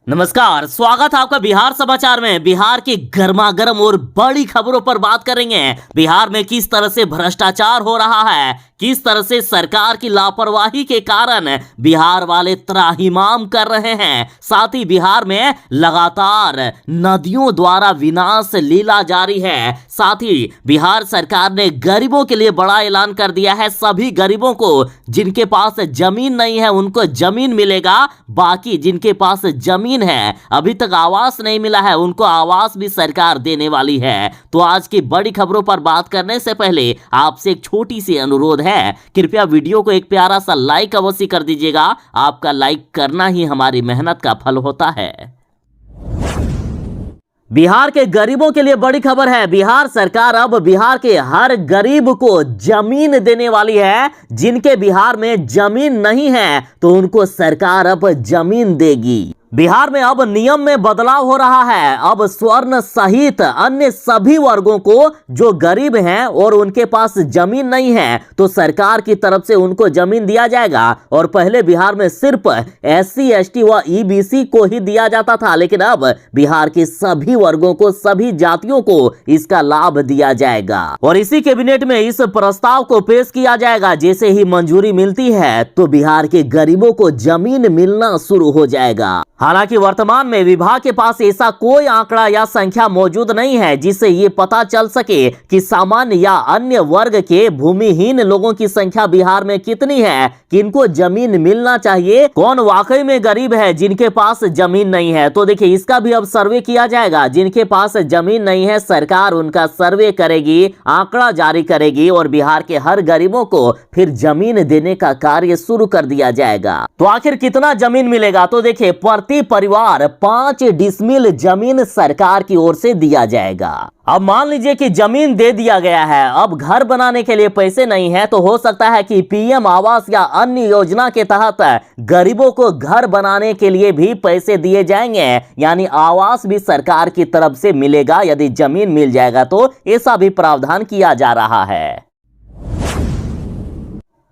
नमस्कार, स्वागत है आपका बिहार समाचार में। बिहार की गर्मा गर्म और बड़ी खबरों पर बात करेंगे। बिहार में किस तरह से भ्रष्टाचार हो रहा है, किस तरह से सरकार की लापरवाही के कारण बिहार वाले त्राहिमाम कर रहे हैं। साथ ही बिहार में लगातार नदियों द्वारा विनाश लीला जारी है। साथ ही बिहार सरकार ने गरीबों के लिए बड़ा ऐलान कर दिया है। सभी गरीबों को जिनके पास जमीन नहीं है उनको जमीन मिलेगा, बाकी जिनके पास जमीन है अभी तक आवास नहीं मिला है उनको आवास भी सरकार देने वाली है। तो आज की बड़ी खबरों पर बात करने से पहले आपसे एक छोटी सी अनुरोध है, कृपया वीडियो को एक प्यारा सा लाइक अवश्य कर दीजिएगा। आपका लाइक करना ही हमारी मेहनत का फल होता है। बिहार के गरीबों के लिए बड़ी खबर है। बिहार सरकार अब बिहार के हर गरीब को जमीन देने वाली है। जिनके बिहार में जमीन नहीं है तो उनको सरकार अब जमीन देगी। बिहार में अब नियम में बदलाव हो रहा है। अब स्वर्ण सहित अन्य सभी वर्गों को जो गरीब हैं और उनके पास जमीन नहीं है तो सरकार की तरफ से उनको जमीन दिया जाएगा। और पहले बिहार में सिर्फ SC ST व EBC को ही दिया जाता था, लेकिन अब बिहार के सभी वर्गों को, सभी जातियों को इसका लाभ दिया जाएगा। और इसी कैबिनेट में इस प्रस्ताव को पेश किया जाएगा। जैसे ही मंजूरी मिलती है तो बिहार के गरीबों को जमीन मिलना शुरू हो जाएगा। हालांकि वर्तमान में विभाग के पास ऐसा कोई आंकड़ा या संख्या मौजूद नहीं है जिससे ये पता चल सके कि सामान्य या अन्य वर्ग के भूमिहीन लोगों की संख्या बिहार में कितनी है, किनको जमीन मिलना चाहिए, कौन वाकई में गरीब है जिनके पास जमीन नहीं है। तो देखिए, इसका भी अब सर्वे किया जाएगा। जिनके पास जमीन नहीं है सरकार उनका सर्वे करेगी, आंकड़ा जारी करेगी और बिहार के हर गरीबों को फिर जमीन देने का कार्य शुरू कर दिया जाएगा। तो आखिर कितना जमीन मिलेगा? तो देखिए, प्रति परिवार 5 डिसमिल जमीन सरकार की ओर से दिया जाएगा। अब मान लीजिए कि जमीन दे दिया गया है, अब घर बनाने के लिए पैसे नहीं है तो हो सकता है कि PM आवास या अन्य योजना के तहत गरीबों को घर बनाने के लिए भी पैसे दिए जाएंगे, यानी आवास भी सरकार की तरफ से मिलेगा यदि जमीन मिल जाएगा। तो ऐसा भी प्रावधान किया जा रहा है।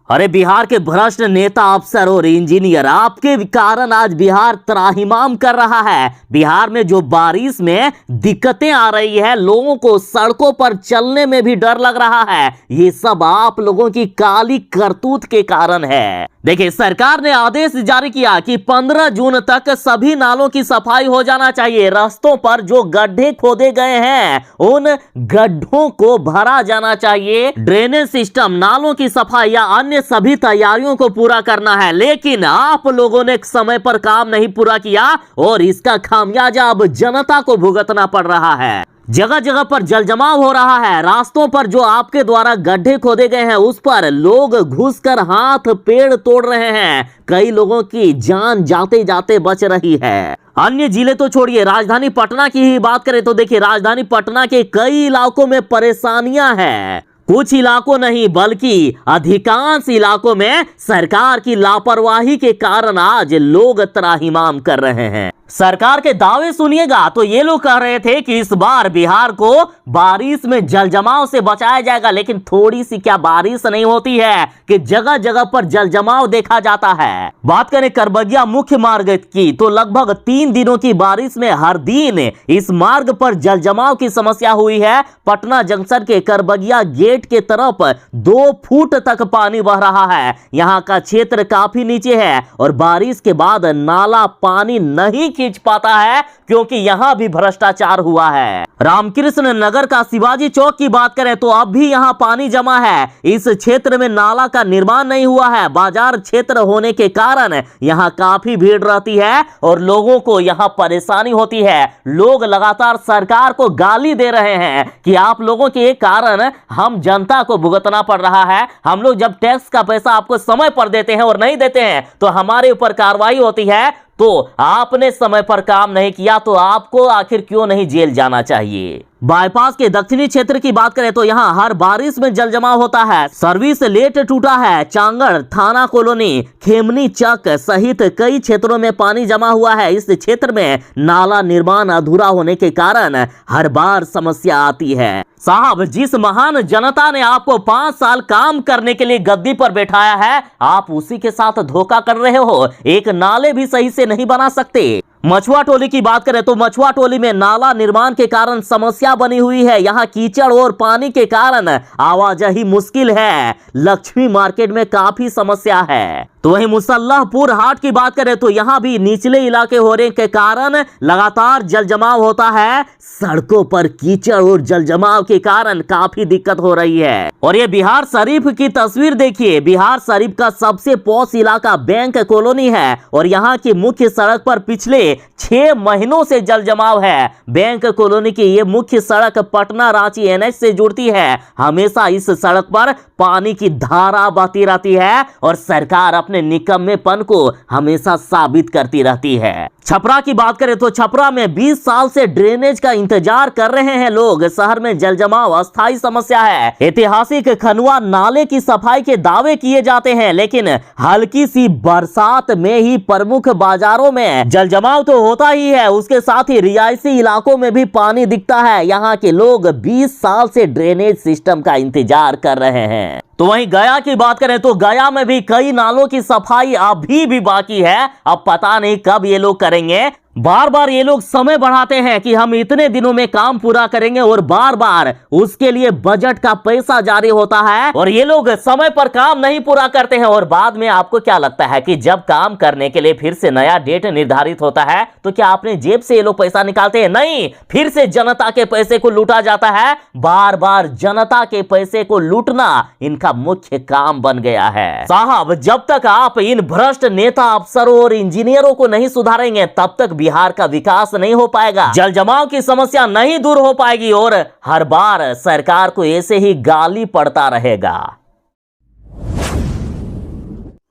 अरे बिहार के भ्रष्ट नेता, अफसर और इंजीनियर, आपके कारण आज बिहार त्राहिमाम कर रहा है। बिहार में जो बारिश में दिक्कतें आ रही है, लोगों को सड़कों पर चलने में भी डर लग रहा है, ये सब आप लोगों की काली करतूत के कारण है। देखिए, सरकार ने आदेश जारी किया कि 15 जून तक सभी नालों की सफाई हो जाना चाहिए। रास्तों पर जो गड्ढे खोदे गए हैं उन गड्ढों को भरा जाना चाहिए। ड्रेनेज सिस्टम, नालों की सफाई या अन्य सभी तैयारियों को पूरा करना है। लेकिन आप लोगों ने समय पर काम नहीं पूरा किया और इसका खामियाजा अब जनता को भुगतना पड़ रहा है। जगह जगह पर जल जमाव हो रहा है। रास्तों पर जो आपके द्वारा गड्ढे खोदे गए हैं उस पर लोग घुसकर हाथ पेड़ तोड़ रहे हैं। कई लोगों की जान जाते जाते बच रही है। अन्य जिले तो छोड़िए, राजधानी पटना की ही बात करें तो देखिए, राजधानी पटना के कई इलाकों में परेशानियां हैं। कुछ इलाकों नहीं बल्कि अधिकांश इलाकों में सरकार की लापरवाही के कारण आज लोग त्राहिमाम कर रहे हैं। सरकार के दावे सुनिएगा तो ये लोग कह रहे थे कि इस बार बिहार को बारिश में जल जमाव से बचाया जाएगा, लेकिन थोड़ी सी क्या बारिश नहीं होती है कि जगह जगह पर जल जमाव देखा जाता है। बात करें करबगिया मुख्य मार्ग की तो लगभग 3 दिनों की बारिश में हर दिन इस मार्ग पर जल जमाव की समस्या हुई है। पटना जंक्शन के करबगिया गेट के तरफ 2 फुट तक पानी बह रहा है। यहाँ का क्षेत्र काफी नीचे है और बारिश के बाद नाला पानी नहीं खींच पाता है क्योंकि यहां भी भ्रष्टाचार हुआ है। रामकृष्ण नगर का शिवाजी चौक की बात करें तो अब भी यहां पानी जमा है। इस क्षेत्र में नाला का निर्माण नहीं हुआ है। बाजार क्षेत्र होने के कारण यहां काफी भीड़ रहती है और लोगों को यहां परेशानी होती है। लोग लगातार सरकार को गाली दे रहे हैं कि आप लोगों के कारण हम जनता को भुगतना पड़ रहा है। हम लोग जब टैक्स का पैसा आपको समय पर देते हैं और नहीं देते हैं तो हमारे ऊपर कार्रवाई होती है। तो आपने समय पर काम नहीं किया तो आपको आखिर क्यों नहीं जेल जाना चाहिए। बाईपास के दक्षिणी क्षेत्र की बात करें तो यहाँ हर बारिश में जल जमाव होता है। सर्विस लेट टूटा है। चांगड़, थाना कॉलोनी, खेमनी चक सहित कई क्षेत्रों में पानी जमा हुआ है। इस क्षेत्र में नाला निर्माण अधूरा होने के कारण हर बार समस्या आती है। साहब, जिस महान जनता ने आपको 5 साल काम करने के लिए गद्दी पर बैठाया है, आप उसी के साथ धोखा कर रहे हो। एक नाले भी सही से नहीं बना सकते। मछुआ टोली की बात करें तो मछुआ टोली में नाला निर्माण के कारण समस्या बनी हुई है। यहाँ कीचड़ और पानी के कारण आवाजाही मुश्किल है। लक्ष्मी मार्केट में काफी समस्या है। तो वहीं मुसल्लहपुर हाट की बात करें तो यहाँ भी निचले इलाके होने के कारण लगातार जल जमाव होता है। सड़कों पर कीचड़ और जल जमाव के कारण काफी दिक्कत हो रही है। और ये बिहार शरीफ की तस्वीर देखिए। बिहार शरीफ का सबसे पॉश इलाका बैंक कॉलोनी है और यहाँ की मुख्य सड़क पर पिछले 6 महीनों से जल जमाव है। बैंक कॉलोनी की ये मुख्य सड़क पटना रांची NH से जुड़ती है। हमेशा इस सड़क पर पानी की धारा बहती रहती है और सरकार अपने निकम्मेपन को हमेशा साबित करती रहती है। छपरा की बात करें तो छपरा में 20 साल से ड्रेनेज का इंतजार कर रहे हैं लोग। शहर में जल जमाव अस्थायी समस्या है। ऐतिहासिक खनुआ नाले की सफाई के दावे किए जाते हैं, लेकिन हल्की सी बरसात में ही प्रमुख बाजारों में जल जमाव तो होता ही है, उसके साथ ही रिहायशी इलाकों में भी पानी दिखता है। यहाँ के लोग 20 साल से ड्रेनेज सिस्टम का इंतजार कर रहे हैं। तो वहीं गया की बात करें तो गया में भी कई नालों की सफाई अभी भी बाकी है। अब पता नहीं कब ये लोग करेंगे। बार बार ये लोग समय बढ़ाते हैं कि हम इतने दिनों में काम पूरा करेंगे और बार बार उसके लिए बजट का पैसा जारी होता है और ये लोग समय पर काम नहीं पूरा करते हैं। और बाद में आपको क्या लगता है कि जब काम करने के लिए फिर से नया डेट निर्धारित होता है तो क्या अपने जेब से ये लोग पैसा निकालते हैं? नहीं, फिर से जनता के पैसे को लूटा जाता है। बार बार जनता के पैसे को लूटना इनका मुख्य काम बन गया है। साहब, जब तक आप इन भ्रष्ट नेता अफसरों और इंजीनियरों को नहीं सुधारेंगे तब तक बिहार का विकास नहीं हो पाएगा, जल जमाव की समस्या नहीं दूर हो पाएगी और हर बार सरकार को ऐसे ही गाली पड़ता रहेगा।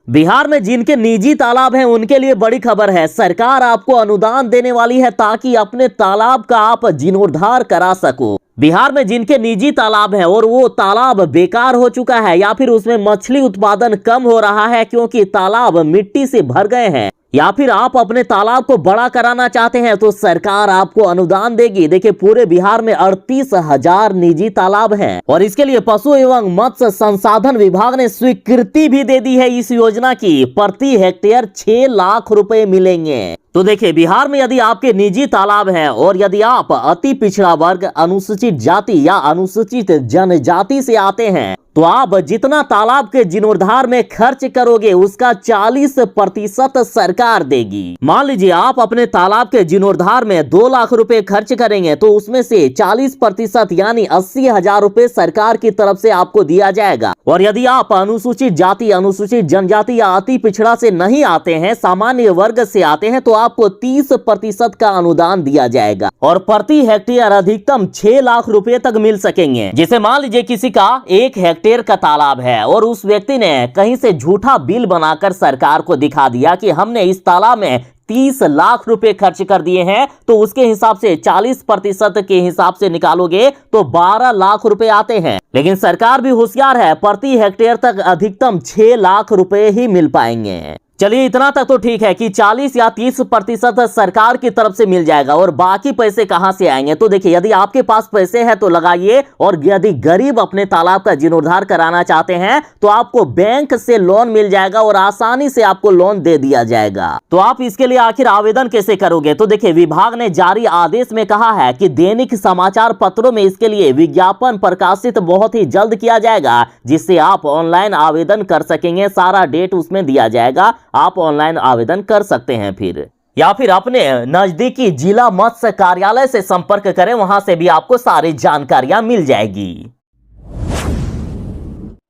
बिहार में जिनके निजी तालाब हैं उनके लिए बड़ी खबर है। सरकार आपको अनुदान देने वाली है ताकि अपने तालाब का आप जीर्णोद्धार करा सको। बिहार में जिनके निजी तालाब हैं और वो तालाब बेकार हो चुका है या फिर उसमें मछली उत्पादन कम हो रहा है क्योंकि तालाब मिट्टी से भर गए हैं, या फिर आप अपने तालाब को बड़ा कराना चाहते हैं तो सरकार आपको अनुदान देगी। देखिए, पूरे बिहार में 38,000 निजी तालाब हैं और इसके लिए पशु एवं मत्स्य संसाधन विभाग ने स्वीकृति भी दे दी है। इस योजना की प्रति हेक्टेयर 6 लाख रुपए मिलेंगे। तो देखिए, बिहार में यदि आपके निजी तालाब हैं और यदि आप अति पिछड़ा वर्ग, अनुसूचित जाति या अनुसूचित जनजाति से आते हैं तो आप जितना तालाब के जीर्णोद्धार में खर्च करोगे उसका 40% सरकार देगी। मान लीजिए आप अपने तालाब के जीर्णोद्धार में 2 लाख रुपए खर्च करेंगे तो उसमें से 40% यानी 80,000 रुपए सरकार की तरफ से आपको दिया जाएगा। और यदि आप अनुसूचित जाति, अनुसूचित जनजाति या अति पिछड़ा से नहीं आते हैं, सामान्य वर्ग से आते हैं, तो आपको 30% का अनुदान दिया जाएगा और प्रति हेक्टेयर अधिकतम 6 लाख रुपए तक मिल सकेंगे। जैसे मान लीजिए किसी का 1 हेक्टेयर का तालाब है और उस व्यक्ति ने कहीं से झूठा बिल बनाकर सरकार को दिखा दिया कि हमने इस तालाब में 30 लाख रुपए खर्च कर दिए हैं, तो उसके हिसाब से 40% के हिसाब से निकालोगे तो 12 लाख रुपए आते हैं। लेकिन सरकार भी होशियार है, प्रति हेक्टेयर तक अधिकतम 6 लाख रुपए ही मिल पाएंगे। चलिए, इतना तक तो ठीक है कि 40 या 30% सरकार की तरफ से मिल जाएगा और बाकी पैसे कहां से आएंगे। तो देखिए, यदि आपके पास पैसे हैं तो लगाइए और यदि गरीब अपने तालाब का जीर्णोद्धार कराना चाहते हैं तो आपको बैंक से लोन मिल जाएगा और आसानी से आपको लोन दे दिया जाएगा। तो आप इसके लिए आखिर आवेदन कैसे करोगे? तो देखिए, विभाग ने जारी आदेश में कहा है कि दैनिक समाचार पत्रों में इसके लिए विज्ञापन प्रकाशित बहुत ही जल्द किया जाएगा, जिससे आप ऑनलाइन आवेदन कर सकेंगे। सारा डेट उसमें दिया जाएगा, आप ऑनलाइन आवेदन कर सकते हैं। फिर या फिर अपने नजदीकी जिला मत्स्य कार्यालय से संपर्क करें, वहां से भी आपको सारी जानकारियां मिल जाएगी।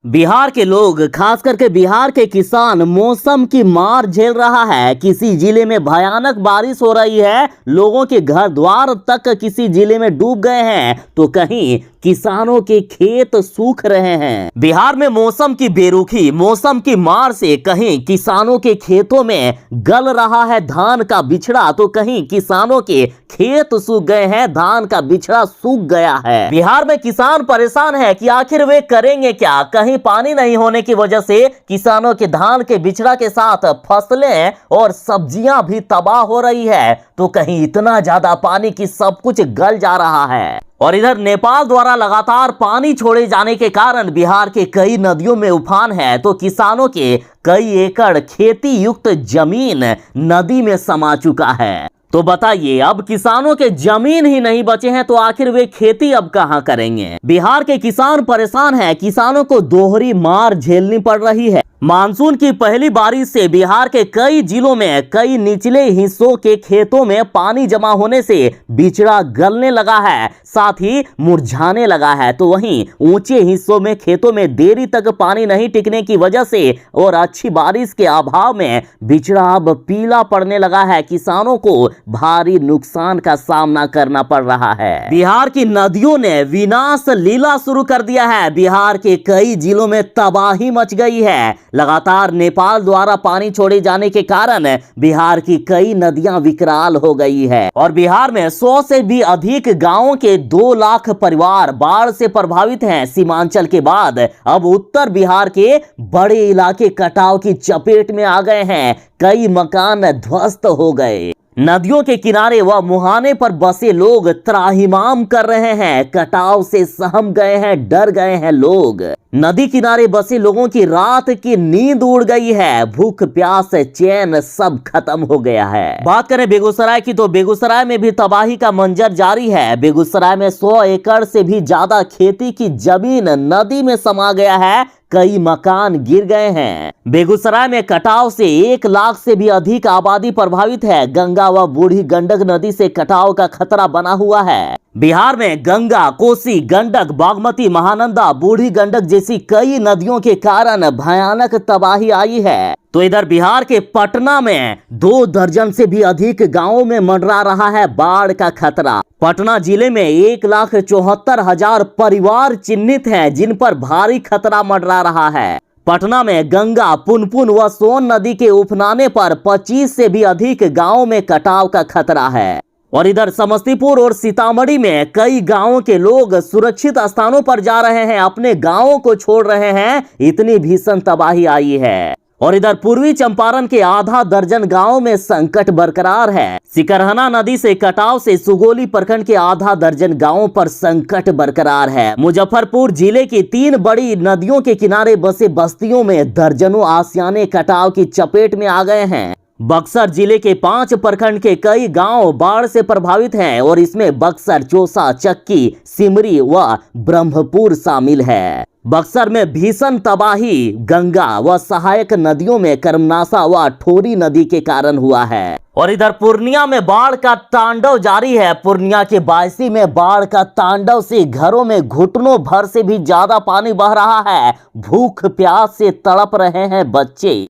बिहार के लोग, खास करके बिहार के किसान मौसम की मार झेल रहा है। किसी जिले में भयानक बारिश हो रही है, लोगों के घर द्वार तक किसी जिले में डूब गए हैं तो कहीं किसानों के खेत सूख रहे हैं। बिहार में मौसम की बेरुखी, मौसम की मार से कहीं किसानों के खेतों में गल रहा है धान का बिछड़ा तो कहीं किसानों के खेत सूख गए हैं, धान का बिछड़ा सूख गया है। बिहार में किसान परेशान है कि आखिर वे करेंगे क्या। कहीं पानी नहीं होने की वजह से किसानों के धान के बिछड़ा के साथ फसलें और सब्जियां भी तबाह हो रही है, तो कहीं इतना ज्यादा पानी कि सब कुछ गल जा रहा है। और इधर नेपाल द्वारा लगातार पानी छोड़े जाने के कारण बिहार के कई नदियों में उफान है, तो किसानों के कई एकड़ खेती युक्त जमीन नदी में समा चुका है। तो बताइए, अब किसानों के जमीन ही नहीं बचे हैं तो आखिर वे खेती अब कहां करेंगे। बिहार के किसान परेशान हैं, किसानों को दोहरी मार झेलनी पड़ रही है। मानसून की पहली बारिश से बिहार के कई जिलों में कई निचले हिस्सों के खेतों में पानी जमा होने से बिचड़ा गलने लगा है, साथ ही मुरझाने लगा है। तो वहीं ऊंचे हिस्सों में खेतों में देरी तक पानी नहीं टिकने की वजह से और अच्छी बारिश के अभाव में बिचड़ा अब पीला पड़ने लगा है। किसानों को भारी नुकसान का सामना करना पड़ रहा है। बिहार की नदियों ने विनाश लीला शुरू कर दिया है। बिहार के कई जिलों में तबाही मच गई है। लगातार नेपाल द्वारा पानी छोड़े जाने के कारण बिहार की कई नदियां विकराल हो गई है और बिहार में 100 से भी अधिक गांवों के 2 लाख परिवार बाढ़ से प्रभावित हैं। सीमांचल के बाद अब उत्तर बिहार के बड़े इलाके कटाव की चपेट में आ गए हैं। कई मकान ध्वस्त हो गए। नदियों के किनारे व मुहाने पर बसे लोग त्राहिमाम कर रहे हैं। कटाव से सहम गए हैं, डर गए हैं लोग। नदी किनारे बसे लोगों की रात की नींद उड़ गई है। भूख प्यास चैन सब खत्म हो गया है। बात करें बेगूसराय की तो बेगूसराय में भी तबाही का मंजर जारी है। बेगूसराय में 100 एकड़ से भी ज्यादा खेती की जमीन नदी में समा गया है। कई मकान गिर गए हैं। बेगूसराय में कटाव से 1 लाख से भी अधिक आबादी प्रभावित है। गंगा व बूढ़ी गंडक नदी से कटाव का खतरा बना हुआ है। बिहार में गंगा, कोसी, गंडक, बागमती, महानंदा, बूढ़ी गंडक जैसी कई नदियों के कारण भयानक तबाही आई है। तो इधर बिहार के पटना में 2 दर्जन से भी अधिक गांवों में मंडरा रहा है बाढ़ का खतरा। पटना जिले में 1,74,000 परिवार चिन्हित हैं, जिन पर भारी खतरा मंडरा रहा है। पटना में गंगा, पुनपुन व सोन नदी के उफनाने पर 25 से भी अधिक गांवों में कटाव का खतरा है। और इधर समस्तीपुर और सीतामढ़ी में कई गांवों के लोग सुरक्षित स्थानों पर जा रहे हैं, अपने गांवों को छोड़ रहे हैं। इतनी भीषण तबाही आई है। और इधर पूर्वी चंपारण के आधा दर्जन गांवों में संकट बरकरार है। सिकरहना नदी से कटाव से सुगोली प्रखंड के आधा दर्जन गांवों पर संकट बरकरार है। मुजफ्फरपुर जिले की 3 बड़ी नदियों के किनारे बसे बस्तियों में दर्जनों आसियाने कटाव की चपेट में आ गए हैं। बक्सर जिले के 5 प्रखंड के कई गांव बाढ़ से प्रभावित हैं और इसमें बक्सर, चौसा, चक्की, सिमरी व ब्रह्मपुर शामिल है। बक्सर में भीषण तबाही गंगा व सहायक नदियों में कर्मनाशा व ठोरी नदी के कारण हुआ है। और इधर पूर्णिया में बाढ़ का तांडव जारी है। पूर्णिया के बायसी में बाढ़ का तांडव से घरों में घुटनों भर से भी ज्यादा पानी बह रहा है। भूख प्यास से तड़प रहे हैं बच्चे।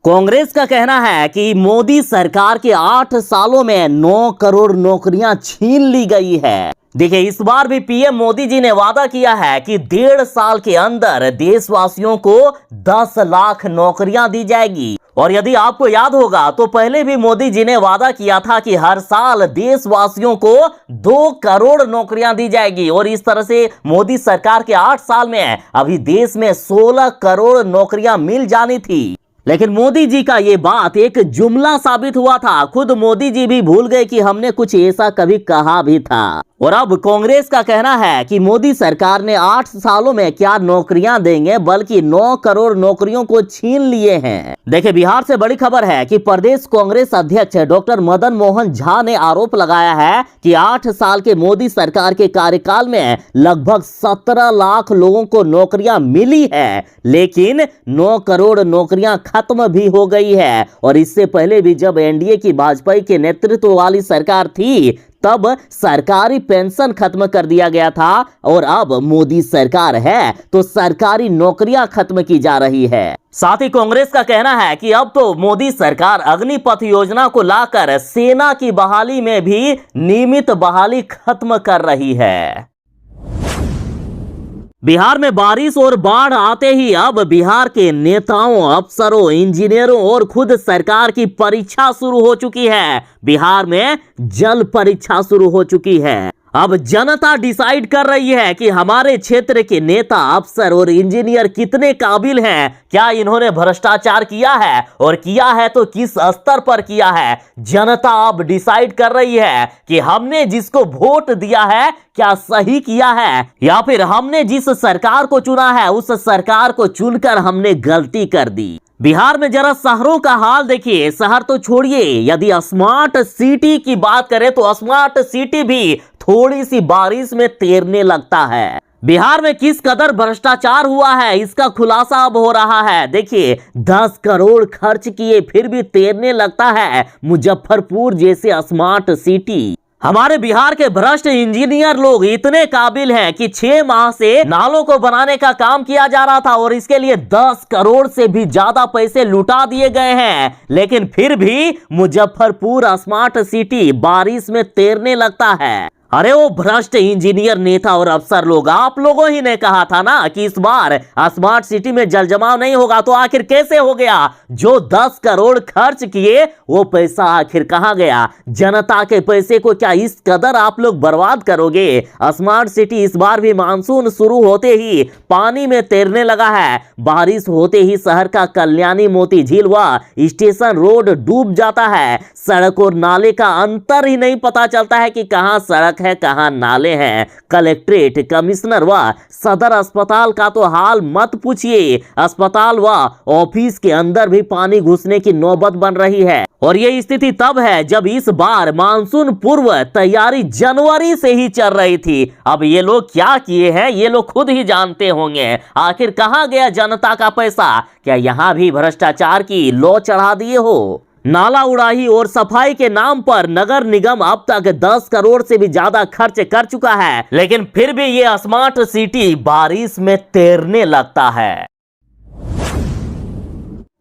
कांग्रेस का कहना है कि मोदी सरकार के 8 सालों में 9 करोड़ नौकरियां छीन ली गई है। देखिए, इस बार भी पीएम मोदी जी ने वादा किया है कि 1.5 साल के अंदर देशवासियों को 10 लाख नौकरियां दी जाएगी। और यदि आपको याद होगा तो पहले भी मोदी जी ने वादा किया था कि हर साल देशवासियों को 2 करोड़ नौकरियां दी जाएगी। और इस तरह से मोदी सरकार के 8 साल में अभी देश में 16 करोड़ नौकरियां मिल जानी थी। लेकिन मोदी जी का ये बात एक जुमला साबित हुआ था। खुद मोदी जी भी भूल गए कि हमने कुछ ऐसा कभी कहा भी था। और अब कांग्रेस का कहना है कि मोदी सरकार ने 8 सालों में क्या नौकरियां देंगे, बल्कि 9 करोड़ नौकरियों को छीन लिए हैं। देखिए, बिहार से बड़ी खबर है कि प्रदेश कांग्रेस अध्यक्ष डॉक्टर मदन मोहन झा ने आरोप लगाया है कि 8 साल के मोदी सरकार के कार्यकाल में लगभग 17 लाख लोगों को नौकरियां मिली है, लेकिन 9 करोड़ नौकरियां खत्म भी हो गई है। और इससे पहले भी जब एनडीए की भाजपा के नेतृत्व वाली सरकार थी तब सरकारी पेंशन खत्म कर दिया गया था। और अब मोदी सरकार है तो सरकारी नौकरियां खत्म की जा रही है। साथ ही कांग्रेस का कहना है कि अब तो मोदी सरकार अग्निपथ योजना को लाकर सेना की बहाली में भी नियमित बहाली खत्म कर रही है। बिहार में बारिश और बाढ़ आते ही अब बिहार के नेताओं, अफसरों, इंजीनियरों और खुद सरकार की परीक्षा शुरू हो चुकी है। बिहार में जल परीक्षा शुरू हो चुकी है। अब जनता डिसाइड कर रही है कि हमारे क्षेत्र के नेता, अफसर और इंजीनियर कितने काबिल हैं। क्या इन्होंने भ्रष्टाचार किया है, और किया है तो किस स्तर पर किया है। जनता अब डिसाइड कर रही है कि हमने जिसको वोट दिया है क्या सही किया है, या फिर हमने जिस सरकार को चुना है उस सरकार को चुनकर हमने गलती कर दी। बिहार में जरा शहरों का हाल देखिए। शहर तो छोड़िए, यदि स्मार्ट सिटी की बात करें तो स्मार्ट सिटी भी थोड़ी सी बारिश में तैरने लगता है। बिहार में किस कदर भ्रष्टाचार हुआ है इसका खुलासा अब हो रहा है। देखिए 10 करोड़ खर्च किए फिर भी तैरने लगता है मुजफ्फरपुर जैसे स्मार्ट सिटी। हमारे बिहार के भ्रष्ट इंजीनियर लोग इतने काबिल हैं कि 6 माह से नालों को बनाने का काम किया जा रहा था और इसके लिए 10 करोड़ से भी ज्यादा पैसे लुटा दिए गए हैं, लेकिन फिर भी मुजफ्फरपुर स्मार्ट सिटी बारिश में तैरने लगता है। अरे वो भ्रष्ट इंजीनियर नेता और अफसर लोग, आप लोगों ही ने कहा था ना कि इस बार स्मार्ट सिटी में जल जमाव नहीं होगा, तो आखिर कैसे हो गया? जो 10 करोड़ खर्च किए वो पैसा आखिर कहां गया? जनता के पैसे को क्या इस कदर आप लोग बर्बाद करोगे? स्मार्ट सिटी इस बार भी मानसून शुरू होते ही पानी में तैरने लगा है। बारिश होते ही शहर का कल्याणी मोती झील व स्टेशन रोड डूब जाता है। सड़क और नाले का अंतर ही नहीं पता चलता है कि कहां सड़क है कहां नाले हैं। कलेक्ट्रेट, कमिश्नर व सदर अस्पताल का तो हाल मत पूछिए। अस्पताल व ऑफिस के अंदर भी पानी घुसने की नौबत बन रही है और ये स्थिति तब है जब इस बार मानसून पूर्व तैयारी जनवरी से ही चल रही थी। अब ये लोग क्या किए हैं ये लोग खुद ही जानते होंगे। आखिर कहां गया जनता का पैसा? क्या यहां भी भ्रष्टाचार की लौ चढ़ा दिए हो? नाला उड़ाही और सफाई के नाम पर नगर निगम अब तक 10 करोड़ से भी ज्यादा खर्च कर चुका है, लेकिन फिर भी ये स्मार्ट सिटी बारिश में तैरने लगता है।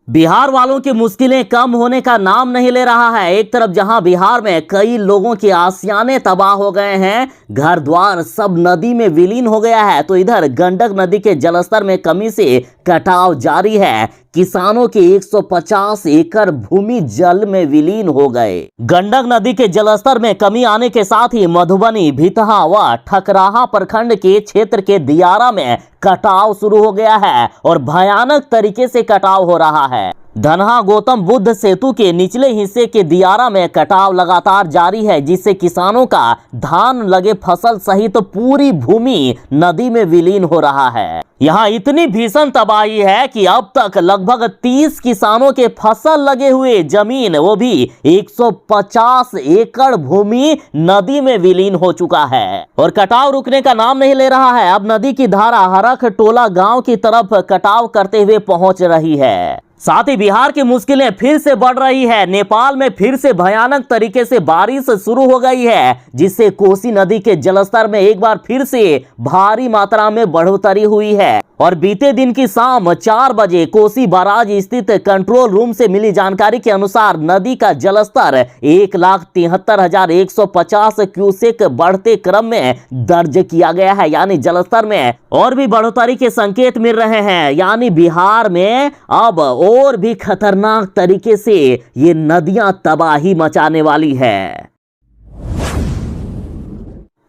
बिहार वालों की मुश्किलें कम होने का नाम नहीं ले रहा है। एक तरफ जहां बिहार में कई लोगों के आशियाने तबाह हो गए हैं, घर द्वार सब नदी में विलीन हो गया है, तो इधर गंडक नदी के जलस्तर में कमी से कटाव जारी है। किसानों के 150 एकड़ भूमि जल में विलीन हो गए। गंडक नदी के जलस्तर में कमी आने के साथ ही मधुबनी, भितहा व ठकराहा प्रखंड के क्षेत्र के दियारा में कटाव शुरू हो गया है और भयानक तरीके से कटाव हो रहा है। धनहा गौतम बुद्ध सेतु के निचले हिस्से के दियारा में कटाव लगातार जारी है, जिससे किसानों का धान लगे फसल सहित पूरी भूमि नदी में विलीन हो रहा है। यहाँ इतनी भीषण तबाही है कि अब तक लगभग 30 किसानों के फसल लगे हुए जमीन, वो भी 150 एकड़ भूमि नदी में विलीन हो चुका है और कटाव रुकने का नाम नहीं ले रहा है। अब नदी की धारा हरख टोला गांव की तरफ कटाव करते हुए पहुंच रही है। साथ ही बिहार की मुश्किलें फिर से बढ़ रही है। नेपाल में फिर से भयानक तरीके से बारिश शुरू हो गई है, जिससे कोसी नदी के जलस्तर में एक बार फिर से भारी मात्रा में बढ़ोतरी हुई है और बीते दिन की शाम 4 बजे कोसी बाराज स्थित कंट्रोल रूम से मिली जानकारी के अनुसार नदी का जलस्तर 1,73,150 क्यूसेक बढ़ते क्रम में दर्ज किया गया है। यानी जलस्तर में और भी बढ़ोतरी के संकेत मिल रहे हैं। यानी बिहार में अब और भी खतरनाक तरीके से ये नदियां तबाही मचाने वाली है।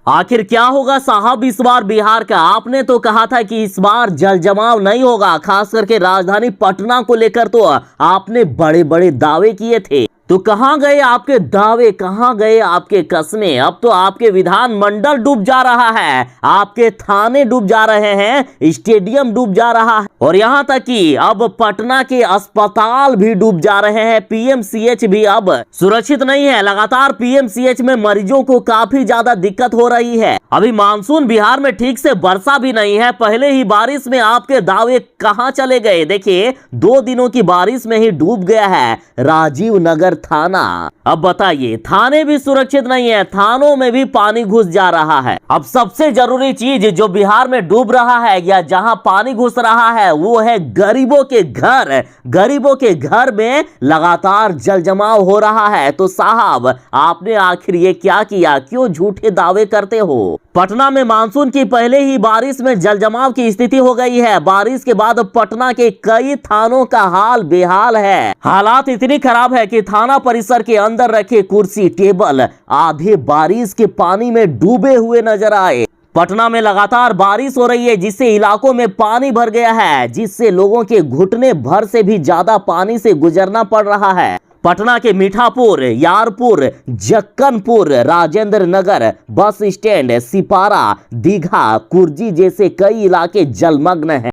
आखिर क्या होगा साहब इस बार बिहार का? आपने तो कहा था कि इस बार जल जमाव नहीं होगा, खास करके राजधानी पटना को लेकर तो आपने बड़े बड़े दावे किए थे। तो कहां गए आपके दावे, कहां गए आपके कस्में? अब तो आपके विधानमंडल डूब जा रहा है, आपके थाने डूब जा रहे हैं, स्टेडियम डूब जा रहा है और यहां तक कि अब पटना के अस्पताल भी डूब जा रहे हैं। पीएमसीएच भी अब सुरक्षित नहीं है। लगातार पीएमसीएच में मरीजों को काफी ज्यादा दिक्कत हो रही है। अभी मानसून बिहार में ठीक से बरसा भी नहीं है, पहले ही बारिश में आपके दावे कहां चले गए? देखिए 2 दिनों की बारिश में ही डूब गया है राजीव नगर थाना। अब बताइए, थाने भी सुरक्षित नहीं है, थानों में भी पानी घुस जा रहा है। अब सबसे जरूरी चीज जो बिहार में डूब रहा है या जहां पानी घुस रहा है वो है गरीबों के घर। गरीबों के घर में लगातार जल जमाव हो रहा है। तो साहब आपने आखिर ये क्या किया? क्यों झूठे दावे करते हो? पटना में मानसून की पहले ही बारिश में जल जमाव की स्थिति हो गई है। बारिश के बाद पटना के कई थानों का हाल बेहाल है। हालात इतनी खराब है कि थाना परिसर के अंदर रखे कुर्सी टेबल आधे बारिश के पानी में डूबे हुए नजर आए। पटना में लगातार बारिश हो रही है, जिससे इलाकों में पानी भर गया है, जिससे लोगों के घुटने भर से भी ज्यादा पानी से गुजरना पड़ रहा है। पटना के मीठापुर, यारपुर, जक्कनपुर, राजेंद्र नगर, बस स्टैंड, सिपारा, दीघा, कुर्जी जैसे कई इलाके जलमग्न हैं।